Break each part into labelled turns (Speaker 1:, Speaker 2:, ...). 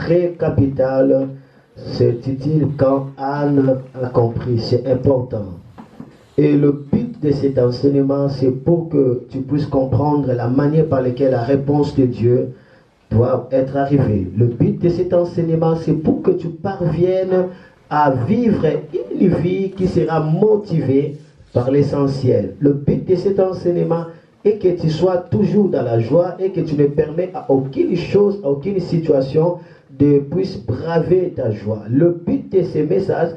Speaker 1: très capital, c'est utile quand Anne a compris, c'est important. Et le but de cet enseignement, c'est pour que tu puisses comprendre la manière par laquelle la réponse de Dieu doit être arrivée. Le but de cet enseignement, c'est pour que tu parviennes à vivre une vie qui sera motivée par l'essentiel. Le but de cet enseignement est que tu sois toujours dans la joie et que tu ne permets à aucune chose, à aucune situation de puisse braver ta joie. Le but de ces messages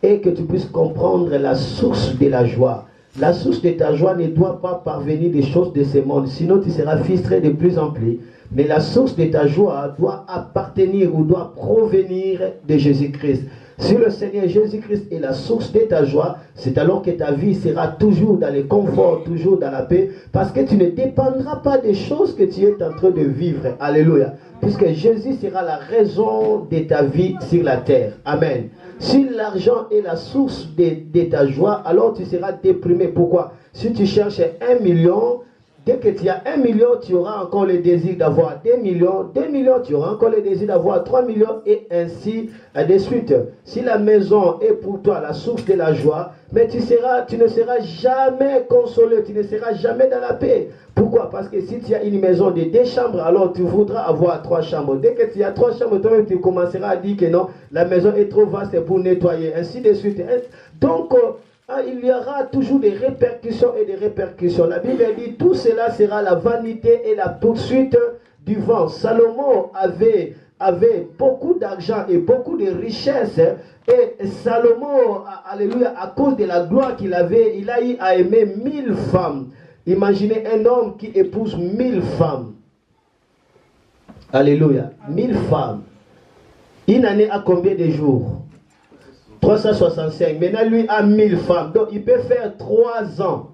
Speaker 1: est que tu puisses comprendre la source de la joie. La source de ta joie ne doit pas parvenir des choses de ce monde, sinon tu seras frustré de plus en plus. Mais la source de ta joie doit appartenir ou doit provenir de Jésus-Christ. Si le Seigneur Jésus-Christ est la source de ta joie, c'est alors que ta vie sera toujours dans le confort, toujours dans la paix, parce que tu ne dépendras pas des choses que tu es en train de vivre. Alléluia. Puisque Jésus sera la raison de ta vie sur la terre. Amen. Si l'argent est la source de ta joie, alors tu seras déprimé. Pourquoi? Si tu cherches 1 million, dès que tu as 1 million, tu auras encore le désir d'avoir 2 millions. 2 millions, tu auras encore le désir d'avoir 3 millions et ainsi de suite. Si la maison est pour toi la source de la joie, mais tu ne seras jamais consolé, tu ne seras jamais dans la paix. Pourquoi? Parce que si tu as une maison de 2 chambres, alors tu voudras avoir 3 chambres. Dès que tu as 3 chambres, toi-même tu commenceras à dire que non, la maison est trop vaste pour nettoyer, ainsi de suite. Donc, il y aura toujours des répercussions et des répercussions. La Bible dit tout cela sera la vanité et la poursuite du vent. Salomon avait beaucoup d'argent et beaucoup de richesses. Et Salomon, alléluia, à cause de la gloire qu'il avait, il a eu à aimer 1000 femmes. Imaginez un homme qui épouse 1000 femmes. Alléluia. 1000 femmes. Une année à combien de jours? 365. Maintenant, lui a 1000 femmes. Donc, il peut faire 3 ans.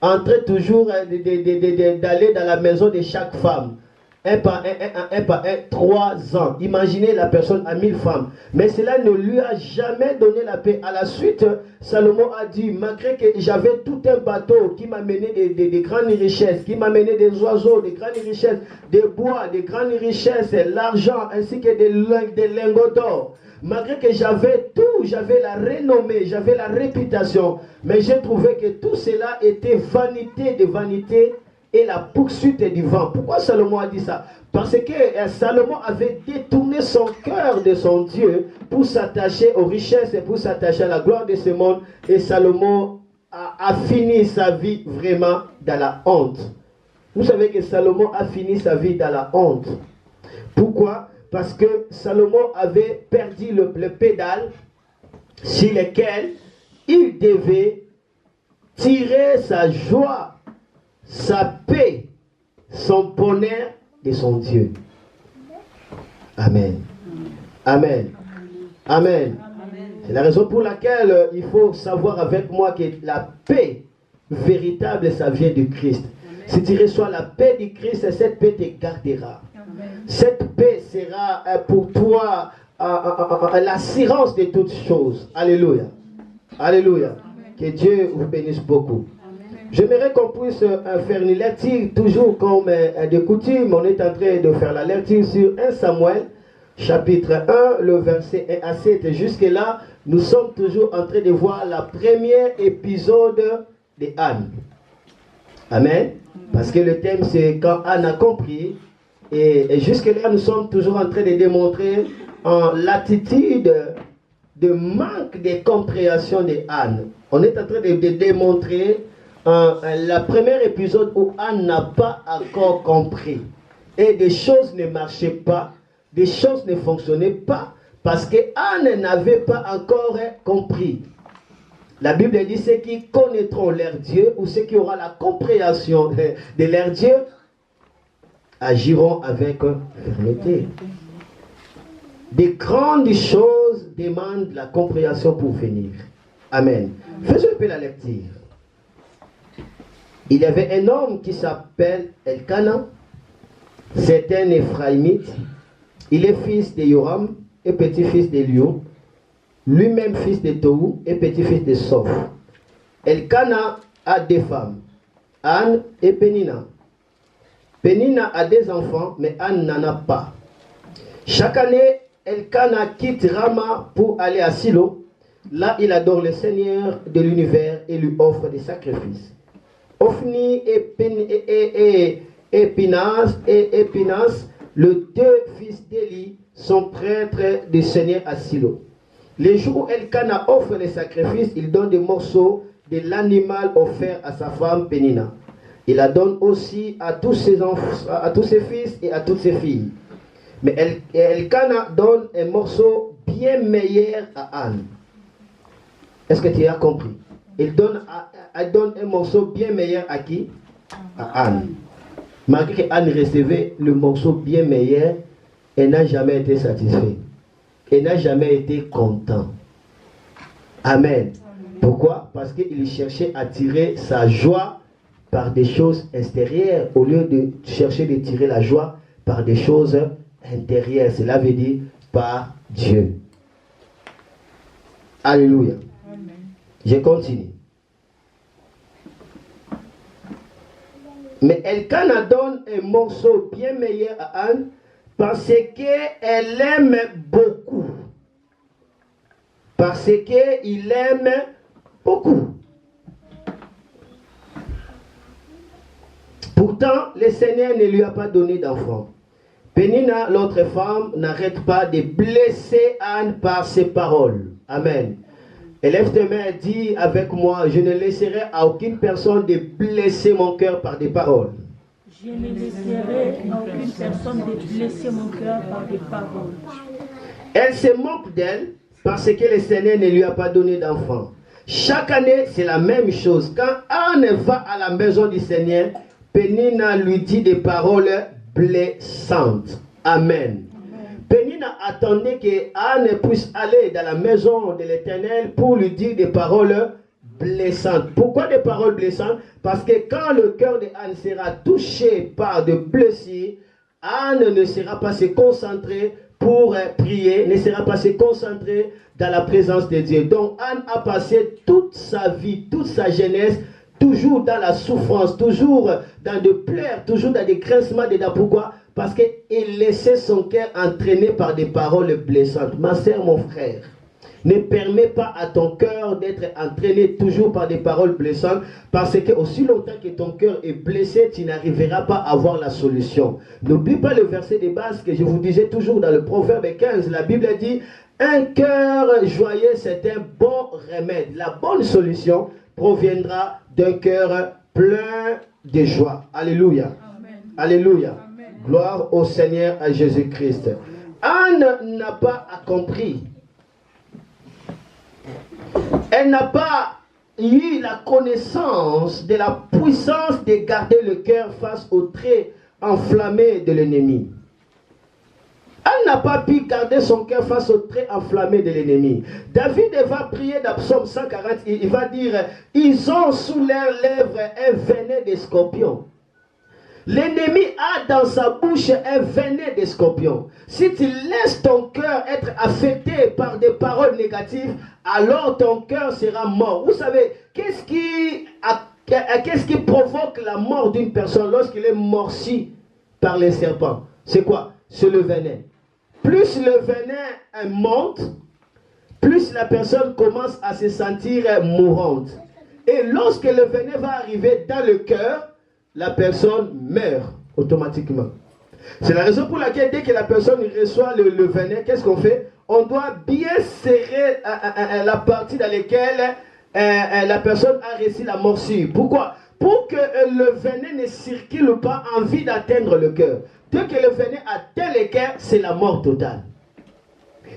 Speaker 1: Entrer toujours d'aller dans la maison de chaque femme. Un par un, 3 ans. Imaginez, la personne a 1000 femmes. Mais cela ne lui a jamais donné la paix. À la suite, Salomon a dit, malgré que j'avais tout un bateau qui m'amenait des grandes richesses, qui m'amenait des oiseaux, des grandes richesses, des bois, des grandes richesses, l'argent, ainsi que des lingots d'or. Malgré que j'avais tout, j'avais la renommée, j'avais la réputation, mais j'ai trouvé que tout cela était vanité de vanité et la poursuite du vent. Pourquoi Salomon a dit ça? Parce que Salomon avait détourné son cœur de son Dieu pour s'attacher aux richesses et pour s'attacher à la gloire de ce monde. Et Salomon a fini sa vie vraiment dans la honte. Vous savez que Salomon a fini sa vie dans la honte. Pourquoi? Parce que Salomon avait perdu le pédale sur lequel il devait tirer sa joie, sa paix, son bonheur de son Dieu. Amen. Amen. Amen. C'est la raison pour laquelle il faut savoir avec moi que la paix véritable, ça vient du Christ. Si tu reçois la paix du Christ, cette paix te gardera. Cette paix sera pour toi l'assurance de toutes choses. Alléluia. Alléluia. Que Dieu vous bénisse beaucoup. J'aimerais qu'on puisse faire une lecture, toujours comme de coutume. On est en train de faire la lecture sur 1 Samuel, chapitre 1, le verset 1 à 7. Jusque-là, nous sommes toujours en train de voir la première épisode de Anne. Amen. Parce que le thème, c'est quand Anne a compris. Et jusque-là, nous sommes toujours en train de démontrer l'attitude de manque de compréhension de Anne. On est en train de démontrer la première épisode où Anne n'a pas encore compris. Et des choses ne marchaient pas, des choses ne fonctionnaient pas, parce que Anne n'avait pas encore compris. La Bible dit ceux qui connaîtront leur Dieu, ou ceux qui auront la compréhension de leur Dieu, agiront avec fermeté. Des grandes choses demandent la compréhension pour venir. Amen. Faisons un peu la lecture. Il y avait un homme qui s'appelle Elkana. C'est un Éphraïmite. Il est fils de Yoram et petit-fils de Liu. Lui-même fils de Tohu et petit-fils de Soph. Elkana a 2 femmes, Anne et Pénina. Pénina a 2 enfants, mais Anne n'en a pas. Chaque année, Elkana quitte Rama pour aller à Silo. Là, il adore le Seigneur de l'univers et lui offre des sacrifices. Ophni et Pinas, les deux fils d'Élie, sont prêtres du Seigneur à Silo. Les jours où Elkana offre les sacrifices, il donne des morceaux de l'animal offert à sa femme Pénina. Il la donne aussi à tous ses enfants, à tous ses fils et à toutes ses filles. Mais Elkana donne un morceau bien meilleur à Anne. Est-ce que tu as compris? Elle donne un morceau bien meilleur à qui? À Anne. Malgré qu'Anne recevait le morceau bien meilleur, elle n'a jamais été satisfaite. Elle n'a jamais été contente. Amen. Pourquoi? Parce qu'il cherchait à tirer sa joie par des choses extérieures au lieu de chercher de tirer la joie par des choses intérieures. Cela veut dire par Dieu. Alléluia. Amen. Je continue. Mais Elkana donne un morceau bien meilleur à Anne parce qu'elle aime beaucoup. Parce qu'il aime beaucoup. Pourtant, le Seigneur ne lui a pas donné d'enfant. Pénina, l'autre femme, n'arrête pas de blesser Anne par ses paroles. Amen. Élève tes mains, dis avec moi, je ne laisserai à aucune personne de blesser mon cœur par des paroles.
Speaker 2: Je ne laisserai à aucune personne de blesser mon cœur par des paroles.
Speaker 1: Elle se moque d'elle parce que le Seigneur ne lui a pas donné d'enfant. Chaque année, c'est la même chose. Quand Anne va à la maison du Seigneur, Pénina lui dit des paroles blessantes. Amen. Pénina attendait que Anne puisse aller dans la maison de l'Éternel pour lui dire des paroles blessantes. Pourquoi des paroles blessantes? Parce que quand le cœur de Anne sera touché par de blessures, Anne ne sera pas se concentrer pour prier, ne sera pas se concentrer dans la présence de Dieu. Donc Anne a passé toute sa vie, toute sa jeunesse, toujours dans la souffrance, toujours dans des pleurs, toujours dans des grincements dedans. Pourquoi? Parce qu'il laissait son cœur entraîner par des paroles blessantes. Ma soeur, mon frère, ne permets pas à ton cœur d'être entraîné toujours par des paroles blessantes, parce que aussi longtemps que ton cœur est blessé, tu n'arriveras pas à voir la solution. N'oublie pas le verset de base que je vous disais toujours dans le Proverbe 15. La Bible dit, un cœur joyeux, c'est un bon remède. La bonne solution proviendra d'un cœur plein de joie. Alléluia. Amen. Alléluia. Amen. Gloire au Seigneur, à Jésus-Christ. Anne n'a pas compris. Elle n'a pas eu la connaissance de la puissance de garder le cœur face aux traits enflammés de l'ennemi. Elle n'a pas pu garder son cœur face aux traits enflammés de l'ennemi. David va prier dans Psaume 140, il va dire, ils ont sous leurs lèvres un venin de scorpion. L'ennemi a dans sa bouche un venin de scorpion. Si tu laisses ton cœur être affecté par des paroles négatives, alors ton cœur sera mort. Vous savez, qu'est-ce qui provoque la mort d'une personne lorsqu'il est morci par les serpents? C'est quoi? C'est le venin. Plus le venin monte, plus la personne commence à se sentir mourante. Et lorsque le venin va arriver dans le cœur, la personne meurt automatiquement. C'est la raison pour laquelle dès que la personne reçoit le venin, qu'est-ce qu'on fait? On doit bien serrer la partie dans laquelle la personne a reçu la morsure. Pourquoi? Pour que le venin ne circule pas en vue d'atteindre le cœur. Dès que le venin atteint le cœur, c'est la mort totale.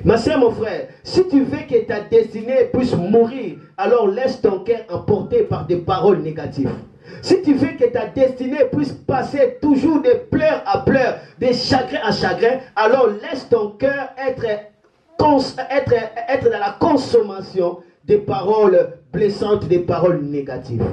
Speaker 1: Ma soeur, mon frère, si tu veux que ta destinée puisse mourir, alors laisse ton cœur emporter par des paroles négatives. Si tu veux que ta destinée puisse passer toujours de pleurs à pleurs, de chagrin à chagrin, alors laisse ton cœur être dans la consommation des paroles blessantes, des paroles négatives.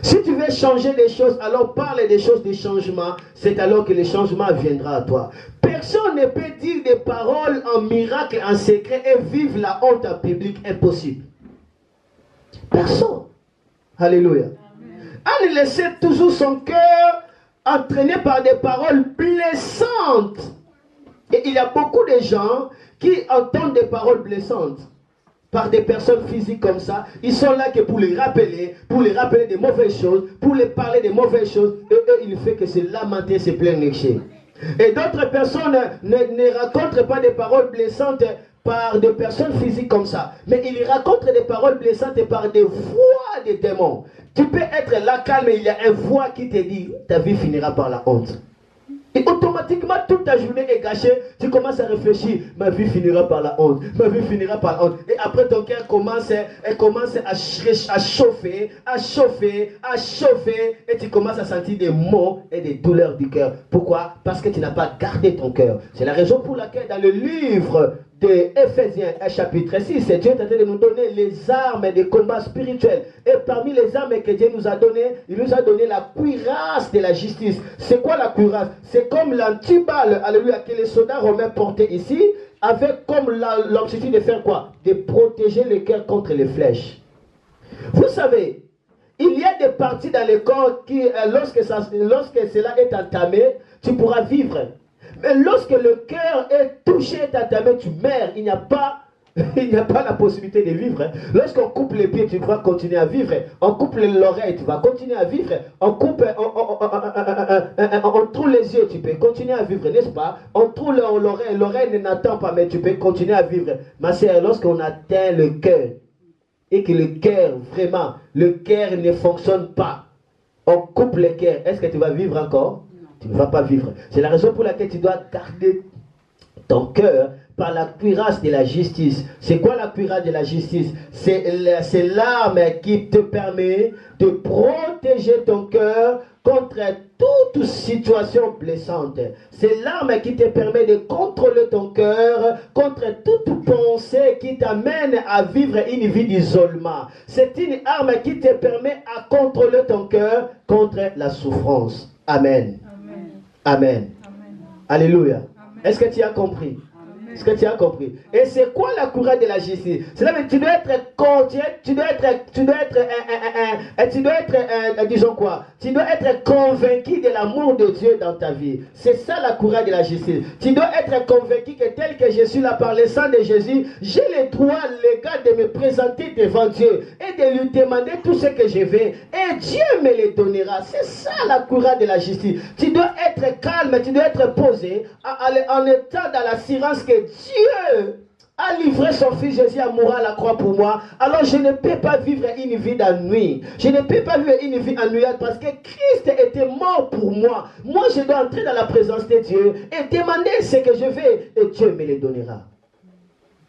Speaker 1: Si tu veux changer des choses, alors parle des choses de changement. C'est alors que le changement viendra à toi. Personne ne peut dire des paroles en miracle, en secret et vivre la honte en public. Impossible. Personne. Alléluia. Anne laissait toujours son cœur entraîné par des paroles blessantes. Et il y a beaucoup de gens qui entendent des paroles blessantes par des personnes physiques comme ça. Ils sont là que pour les rappeler des mauvaises choses, pour les parler des mauvaises choses. Et eux, il fait que se lamenter, se plaindre. Et d'autres personnes ne racontent pas des paroles blessantes par des personnes physiques comme ça. Mais ils racontent des paroles blessantes par des voix des démons. Tu peux être là calme et il y a une voix qui te dit, ta vie finira par la honte. Et automatiquement, toute ta journée est gâchée. Tu commences à réfléchir. Ma vie finira par la honte. Ma vie finira par la honte. Et après, ton cœur commence à chauffer. Et tu commences à sentir des maux et des douleurs du cœur. Pourquoi? Parce que tu n'as pas gardé ton cœur. C'est la raison pour laquelle dans le livre de Éphésiens, chapitre 6, Dieu est en train de nous donner les armes des combats spirituels. Et parmi les armes que Dieu nous a données, il nous a donné la cuirasse de la justice. C'est quoi la cuirasse? C'est comme l'antiballe, alléluia, que les soldats romains portaient ici, avec comme l'objectif de faire quoi? De protéger le cœur contre les flèches. Vous savez, il y a des parties dans le corps qui, lorsque cela est entamé, tu pourras vivre. Mais lorsque le cœur est touché, tu meurs. Il n'y a pas la possibilité de vivre. Lorsqu'on coupe les pieds, tu vas continuer à vivre. On coupe l'oreille, tu vas continuer à vivre. On trouve les yeux, tu peux continuer à vivre, n'est-ce pas? On trouve l'oreille n'attend pas, mais tu peux continuer à vivre. Ma sœur, lorsqu'on atteint le cœur, et que le cœur, vraiment, le cœur ne fonctionne pas, on coupe le cœur, est-ce que tu vas vivre encore? Tu ne vas pas vivre. C'est la raison pour laquelle tu dois garder ton cœur par la cuirasse de la justice. C'est quoi la cuirasse de la justice? C'est l'arme qui te permet de protéger ton cœur contre toute situation blessante. C'est l'arme qui te permet de contrôler ton cœur contre toute pensée qui t'amène à vivre une vie d'isolement. C'est une arme qui te permet à contrôler ton cœur contre la souffrance. Amen. Amen. Amen. Alléluia. Est-ce que tu as compris? Est-ce que tu as compris? Et c'est quoi la courage de la justice? C'est là que tu dois être convaincu de l'amour de Dieu dans ta vie. C'est ça la courage de la justice. Tu dois être convaincu que tel que je suis là par le sang de Jésus, j'ai le droit légal de me présenter devant Dieu et de lui demander tout ce que je veux. Et Dieu me le donnera. C'est ça la courage de la justice. Tu dois être calme, tu dois être posé en étant dans l'assurance que Dieu a livré son fils Jésus à mourir à la croix pour moi. Alors je ne peux pas vivre une vie d'ennui. Je ne peux pas vivre une vie ennuyante parce que Christ était mort pour moi. Moi je dois entrer dans la présence de Dieu et demander ce que je veux et Dieu me le donnera.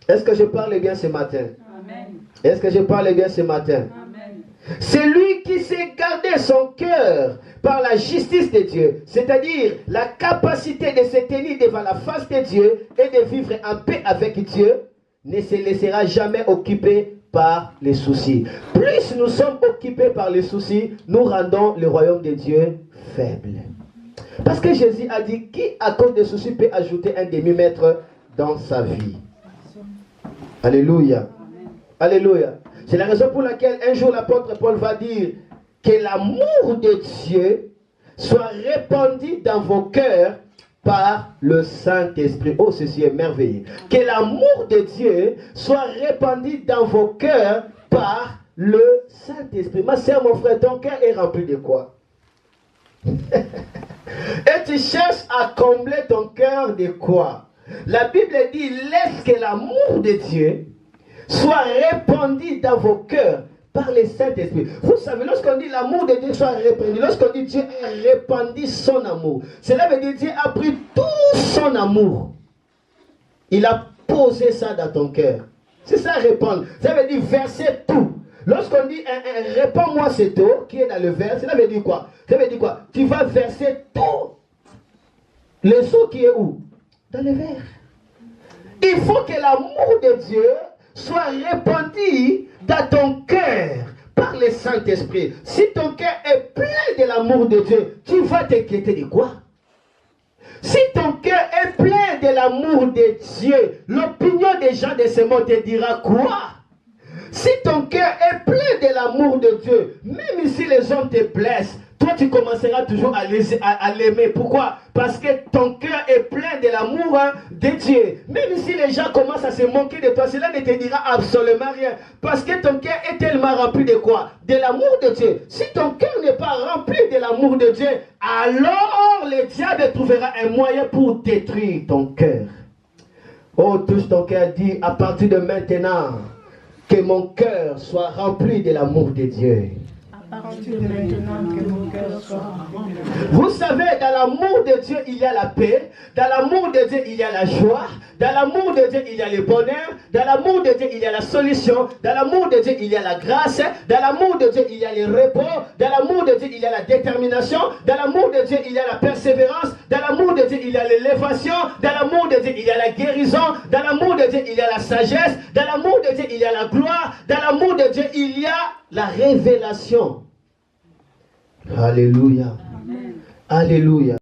Speaker 1: Est-ce que je parle bien ce matin? Amen. Est-ce que je parle bien ce matin? Amen. C'est lui qui sait garder son cœur par la justice de Dieu, c'est-à-dire la capacité de se tenir devant la face de Dieu et de vivre en paix avec Dieu, ne se laissera jamais occuper par les soucis. Plus nous sommes occupés par les soucis, nous rendons le royaume de Dieu faible. Parce que Jésus a dit, qui à cause des soucis peut ajouter un demi-mètre dans sa vie? Alléluia. Alléluia. C'est la raison pour laquelle un jour l'apôtre Paul va dire que l'amour de Dieu soit répandu dans vos cœurs par le Saint-Esprit. Oh, ceci est merveilleux. Que l'amour de Dieu soit répandu dans vos cœurs par le Saint-Esprit. Ma soeur, mon frère, ton cœur est rempli de quoi? Et tu cherches à combler ton cœur de quoi? La Bible dit, laisse que l'amour de Dieu soit répandu dans vos cœurs par le Saint-Esprit. Vous savez, lorsqu'on dit l'amour de Dieu soit répandu, lorsqu'on dit Dieu a répandu son amour, cela veut dire Dieu a pris tout son amour. Il a posé ça dans ton cœur. C'est ça répandre. Ça veut dire verser tout. Lorsqu'on dit répands-moi cette eau qui est dans le verre, cela veut dire quoi? Ça veut dire quoi? Tu vas verser tout. Les eaux qui est où? Dans le verre. Il faut que l'amour de Dieu soit répandu dans ton cœur par le Saint-Esprit. Si ton cœur est plein de l'amour de Dieu, tu vas t'inquiéter de quoi? Si ton cœur est plein de l'amour de Dieu, l'opinion des gens de ce monde te dira quoi? Si ton cœur est plein de l'amour de Dieu, même si les hommes te blessent, toi tu commenceras toujours à l'aimer. Pourquoi? Parce que ton cœur est plein de l'amour de Dieu. Même si les gens commencent à se moquer de toi, cela ne te dira absolument rien. Parce que ton cœur est tellement rempli de quoi? De l'amour de Dieu. Si ton cœur n'est pas rempli de l'amour de Dieu, alors le diable trouvera un moyen pour détruire ton cœur. Oh, touche ton cœur, dis à partir de maintenant, que mon cœur soit rempli de l'amour de Dieu.
Speaker 2: À partir de maintenant, que mon cœur soit rempli.
Speaker 1: Vous savez, dans l'amour de Dieu, il y a la paix. Dans l'amour de Dieu, il y a la joie. Dans l'amour de Dieu, il y a le bonheur. Dans l'amour de Dieu, il y a la solution. Dans l'amour de Dieu, il y a la grâce. Dans l'amour de Dieu, il y a le repos. Dans l'amour de Dieu, il y a la détermination. Dans l'amour de Dieu, il y a la persévérance. Dans l'amour de Dieu, il y a l'élévation. Dans l'amour de Dieu, il y a la guérison. Dans l'amour de Dieu, il y a la sagesse. Dans l'amour de Dieu, il y a la gloire. Dans l'amour de Dieu, il y a la révélation. Alléluia. Amen. Alléluia.